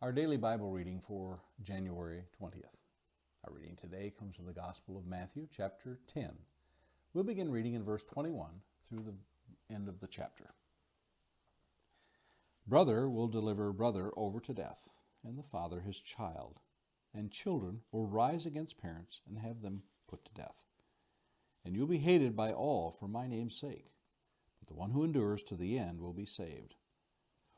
Our daily Bible reading for January 20th. Our reading today comes from the Gospel of Matthew, chapter 10. We'll begin reading in verse 21 through the end of the chapter. Brother will deliver brother over to death, and the father his child, and children will rise against parents and have them put to death. And you'll be hated by all for my name's sake, but the one who endures to the end will be saved.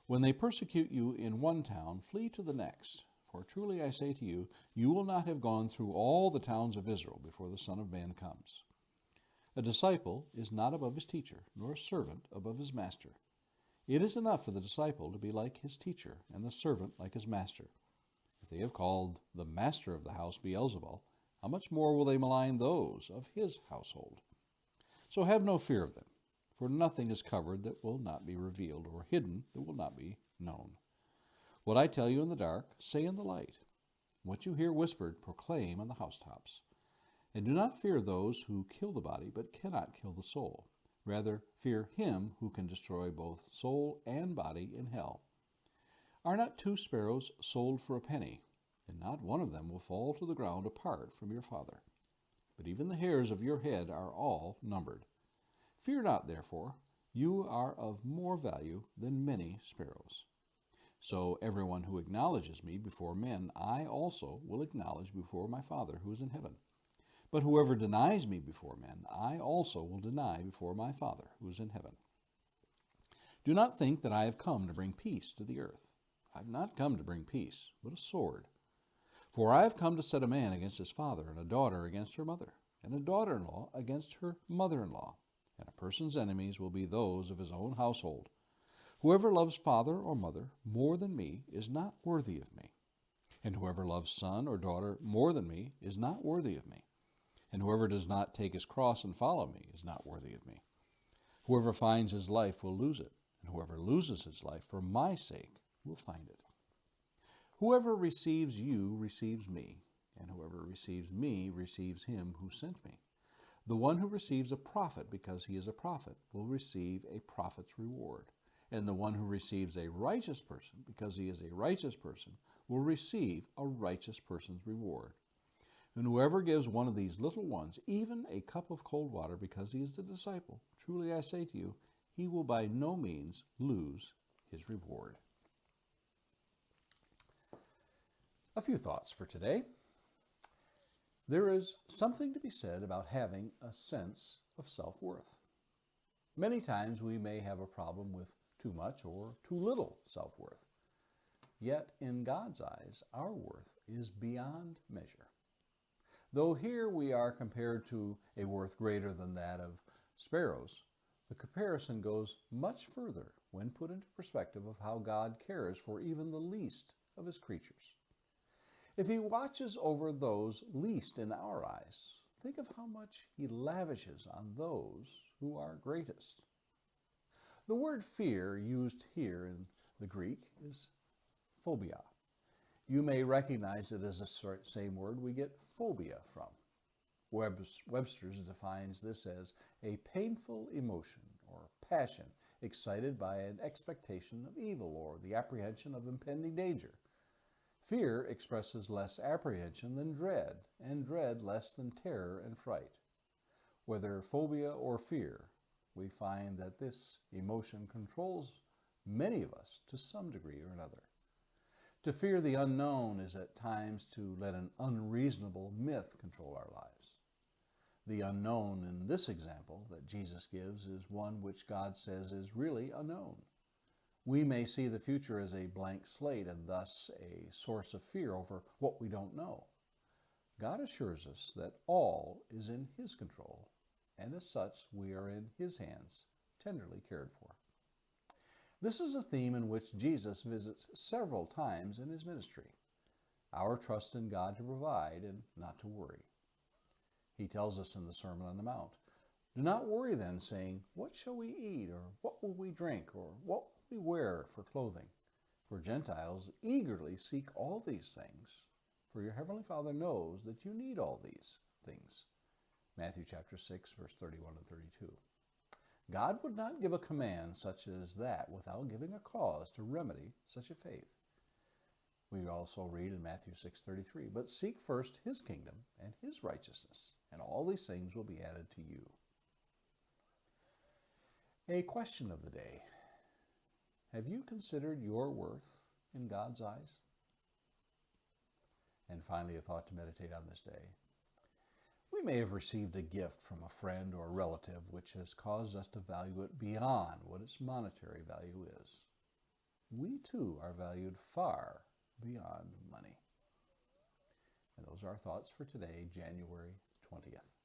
When they persecute you in one town, flee to the next. For truly I say to you, you will not have gone through all the towns of Israel before the Son of Man comes. A disciple is not above his teacher, nor a servant above his master. It is enough for the disciple to be like his teacher, and the servant like his master. If they have called the master of the house Beelzebul, how much more will they malign those of his household? So have no fear of them. For nothing is covered that will not be revealed, or hidden that will not be known. What I tell you in the dark, say in the light. What you hear whispered, proclaim on the housetops. And do not fear those who kill the body, but cannot kill the soul. Rather, fear him who can destroy both soul and body in hell. Are not 2 sparrows sold for a penny? And not one of them will fall to the ground apart from your Father. But even the hairs of your head are all numbered. Fear not, therefore, you are of more value than many sparrows. So everyone who acknowledges me before men, I also will acknowledge before my Father who is in heaven. But whoever denies me before men, I also will deny before my Father who is in heaven. Do not think that I have come to bring peace to the earth. I have not come to bring peace, but a sword. For I have come to set a man against his father, and a daughter against her mother, and a daughter-in-law against her mother-in-law. And a person's enemies will be those of his own household. Whoever loves father or mother more than me is not worthy of me. And whoever loves son or daughter more than me is not worthy of me. And whoever does not take his cross and follow me is not worthy of me. Whoever finds his life will lose it, and whoever loses his life for my sake will find it. Whoever receives you receives me, and whoever receives me receives him who sent me. The one who receives a prophet because he is a prophet will receive a prophet's reward. And the one who receives a righteous person because he is a righteous person will receive a righteous person's reward. And whoever gives one of these little ones even a cup of cold water because he is the disciple, truly I say to you, he will by no means lose his reward. A few thoughts for today. There is something to be said about having a sense of self-worth. Many times we may have a problem with too much or too little self-worth. Yet in God's eyes, our worth is beyond measure. Though here we are compared to a worth greater than that of sparrows, the comparison goes much further when put into perspective of how God cares for even the least of his creatures. If he watches over those least in our eyes, think of how much he lavishes on those who are greatest. The word fear used here in the Greek is phobia. You may recognize it as the same word we get phobia from. Webster's defines this as a painful emotion or passion excited by an expectation of evil or the apprehension of impending danger. Fear expresses less apprehension than dread, and dread less than terror and fright. Whether phobia or fear, we find that this emotion controls many of us to some degree or another. To fear the unknown is at times to let an unreasonable myth control our lives. The unknown in this example that Jesus gives is one which God says is really unknown. We may see the future as a blank slate and thus a source of fear over what we don't know. God assures us that all is in his control, and as such we are in his hands, tenderly cared for. This is a theme in which Jesus visits several times in his ministry. Our trust in God to provide and not to worry. He tells us in the Sermon on the Mount, "Do not worry then, saying, 'What shall we eat?' or 'What will we drink?' or 'What will we wear for clothing?' For Gentiles eagerly seek all these things, for your heavenly Father knows that you need all these things." Matthew chapter 6, verse 31 and 32. God would not give a command such as that without giving a cause to remedy such a faith. We also read in Matthew 6:33, "But seek first his kingdom and his righteousness, and all these things will be added to you." A question of the day. Have you considered your worth in God's eyes? And finally, a thought to meditate on this day. We may have received a gift from a friend or a relative which has caused us to value it beyond what its monetary value is. We too are valued far beyond money. And those are our thoughts for today, January 20th.